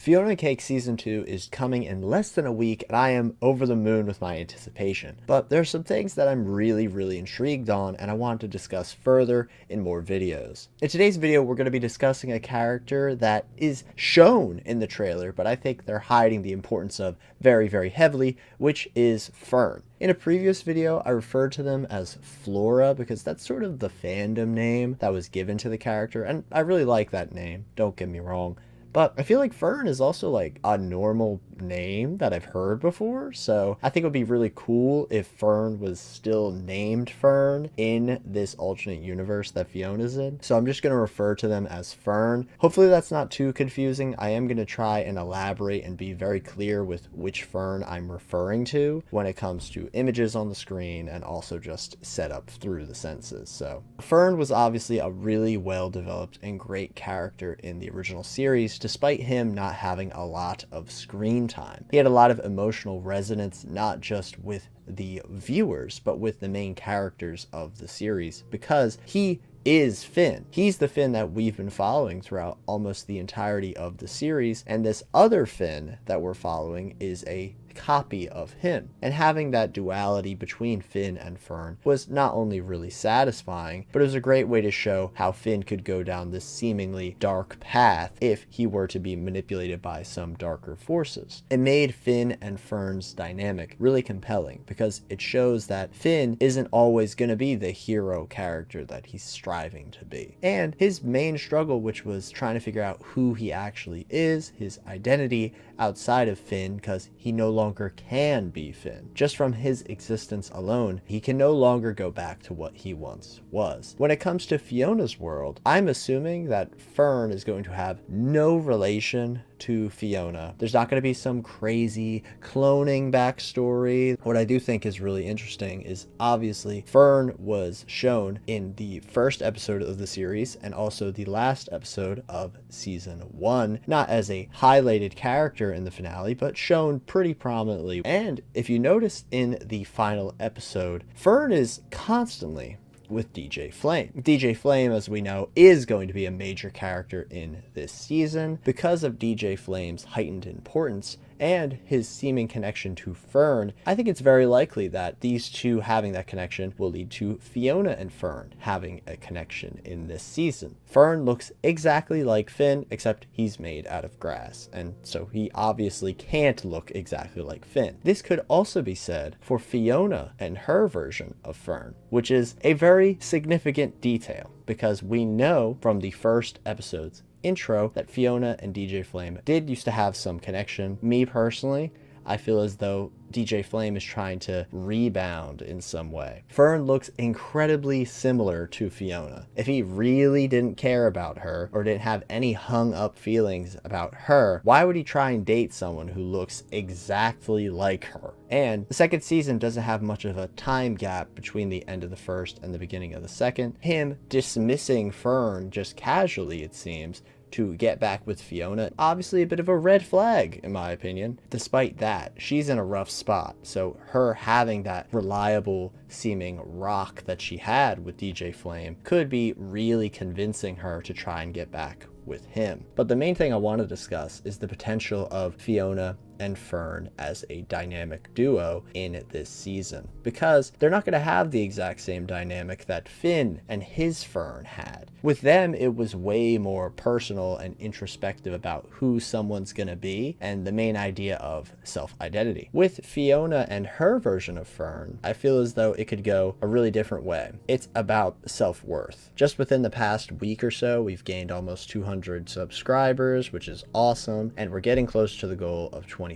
Fionna and Cake Season 2 is coming in less than a week, and I am over the moon with my anticipation. But there are some things that I'm really intrigued on, and I want to discuss further in more videos. In today's video, we're going to be discussing a character that is shown in the trailer, but I think they're hiding the importance of very heavily, which is Fern. In a previous video, I referred to them as Flora because that's sort of the fandom name that was given to the character, and I really like that name, don't get me wrong. But I feel like Fern is also like a normal name that I've heard before, so I think it would be really cool if Fern was still named Fern in this alternate universe that Fiona's in. So I'm just going to refer to them as Fern. Hopefully that's not too confusing. I am going to try and elaborate and be very clear with which Fern I'm referring to when it comes to images on the screen and also just set up through the senses. So Fern was obviously a really well developed and great character in the original series, despite him not having a lot of screen time. He had a lot of emotional resonance, not just with the viewers, but with the main characters of the series, because he is Finn. He's the Finn that we've been following throughout almost the entirety of the series, and this other Finn that we're following is a copy of him. And having that duality between Finn and Fern was not only really satisfying, but it was a great way to show how Finn could go down this seemingly dark path if he were to be manipulated by some darker forces. It made Finn and Fern's dynamic really compelling because it shows that Finn isn't always going to be the hero character that he's striving to be. And his main struggle, which was trying to figure out who he actually is, his identity outside of Finn, because he no longer can be Finn. Just from his existence alone, he can no longer go back to what he once was. When it comes to Fiona's world, I'm assuming that Fern is going to have no relation to Fiona. There's not going to be some crazy cloning backstory. What I do think is really interesting is obviously Fern was shown in the first episode of the series and also the last episode of season 1, not as a highlighted character in the finale, but shown pretty prominently. And if you notice in the final episode, Fern is constantly with DJ Flame. DJ Flame, as we know, is going to be a major character in this season because of DJ Flame's heightened importance and his seeming connection to Fern. I think it's very likely that these two having that connection will lead to Fionna and Fern having a connection in this season. Fern looks exactly like Finn, except he's made out of grass, and so he obviously can't look exactly like Finn. This could also be said for Fionna and her version of Fern, which is a very significant detail because we know from the first episode's intro that Fionna and DJ Flame did used to have some connection. Me personally, I feel as though DJ Flame is trying to rebound in some way. Fern looks incredibly similar to Fionna. If he really didn't care about her or didn't have any hung up feelings about her, why would he try and date someone who looks exactly like her? And the second season doesn't have much of a time gap between the end of the first and the beginning of the second. Him dismissing Fern just casually, it seems, to get back with Fionna, obviously a bit of a red flag in my opinion. Despite that, she's in a rough spot, so her having that reliable seeming rock that she had with DJ Flame could be really convincing her to try and get back with him. But the main thing I want to discuss is the potential of Fionna and Fern as a dynamic duo in this season, because they're not going to have the exact same dynamic that Finn and his Fern had. With them, it was way more personal and introspective about who someone's going to be and the main idea of self-identity. With Fionna and her version of Fern, I feel as though it could go a really different way. It's about self-worth. Just within the past week or so, we've gained almost 200 subscribers, which is awesome, and we're getting close to the goal of 20,000.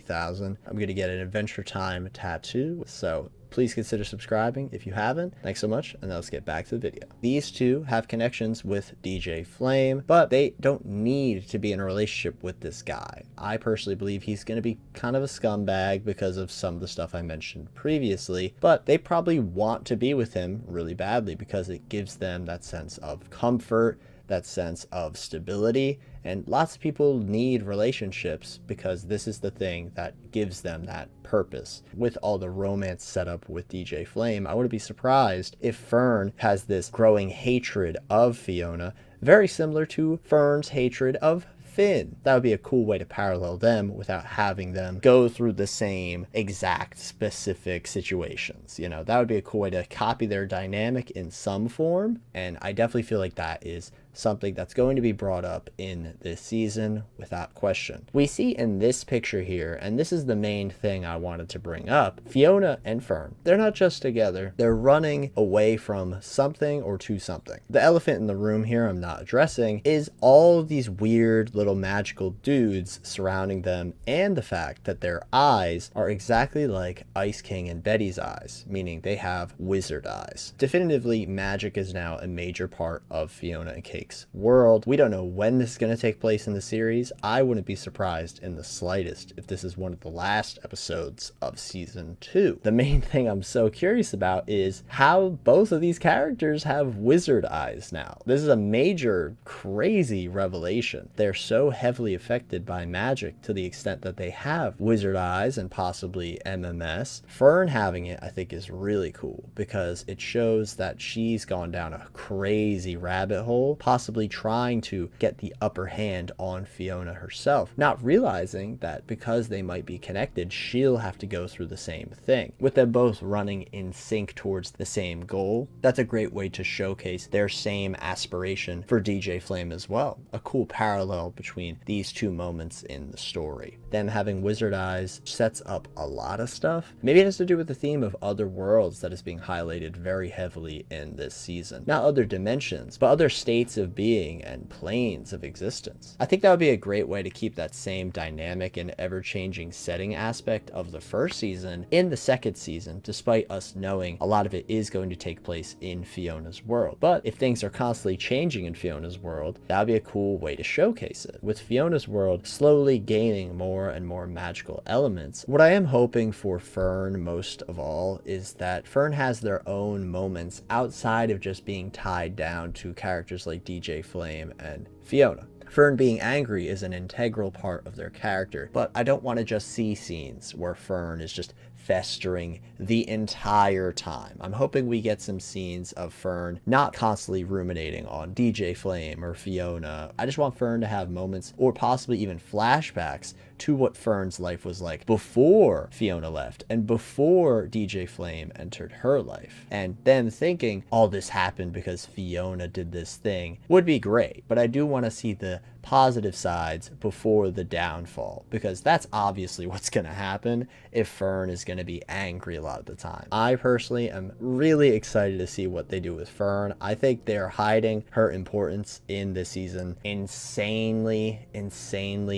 I'm going to get an Adventure Time tattoo, so please consider subscribing if you haven't. Thanks so much, and now let's get back to the video. These two have connections with DJ Flame, but they don't need to be in a relationship with this guy. I personally believe he's going to be kind of a scumbag because of some of the stuff I mentioned previously, but they probably want to be with him really badly because it gives them that sense of comfort, that sense of stability, and lots of people need relationships because this is the thing that gives them that purpose. With all the romance set up with DJ Flame, I wouldn't be surprised if Fern has this growing hatred of Fionna, very similar to Fern's hatred of Finn. That would be a cool way to parallel them without having them go through the same exact specific situations. You know, that would be a cool way to copy their dynamic in some form, and I definitely feel like that is something that's going to be brought up in this season without question. We see in this picture here, and this is the main thing I wanted to bring up, Fionna and Fern. They're not just together, they're running away from something or to something. The elephant in the room here I'm not addressing is all of these weird little magical dudes surrounding them, and the fact that their eyes are exactly like Ice King and Betty's eyes, meaning they have wizard eyes. Definitively, magic is now a major part of Fionna and Cake world. We don't know when this is going to take place in the series. I wouldn't be surprised in the slightest if this is one of the last episodes of season 2. The main thing I'm so curious about is how both of these characters have wizard eyes now. This is a major, crazy revelation. They're so heavily affected by magic to the extent that they have wizard eyes and possibly MMS. Fern having it, I think, is really cool because it shows that she's gone down a crazy rabbit hole, possibly trying to get the upper hand on Fionna herself, not realizing that because they might be connected, she'll have to go through the same thing. With them both running in sync towards the same goal, that's a great way to showcase their same aspiration for DJ Flame as well. A cool parallel between these two moments in the story. Them having wizard eyes sets up a lot of stuff. Maybe it has to do with the theme of other worlds that is being highlighted very heavily in this season. Not other dimensions, but other states of being and planes of existence. I think that would be a great way to keep that same dynamic and ever-changing setting aspect of the first season in the second season, despite us knowing a lot of it is going to take place in Fionna's world. But if things are constantly changing in Fionna's world, that would be a cool way to showcase it. With Fionna's world slowly gaining more and more magical elements, what I am hoping for Fern most of all is that Fern has their own moments outside of just being tied down to characters like DJ Flame and Fionna. Fern being angry is an integral part of their character, but I don't want to just see scenes where Fern is just festering the entire time. I'm hoping we get some scenes of Fern not constantly ruminating on DJ Flame or Fionna. I just want Fern to have moments or possibly even flashbacks to what Fern's life was like before Fionna left and before DJ Flame entered her life. And them thinking all this happened because Fionna did this thing would be great, but I do want to see the positive sides before the downfall, because that's obviously what's going to happen if Fern is going to be angry a lot of the time. I personally am really excited to see what they do with Fern. I think they're hiding her importance in this season insanely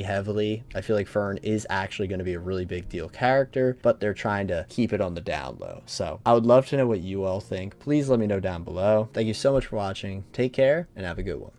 heavily. I feel like Fern is actually going to be a really big deal character, but they're trying to keep it on the down low. So I would love to know what you all think. Please let me know down below. Thank you so much for watching. Take care and have a good one.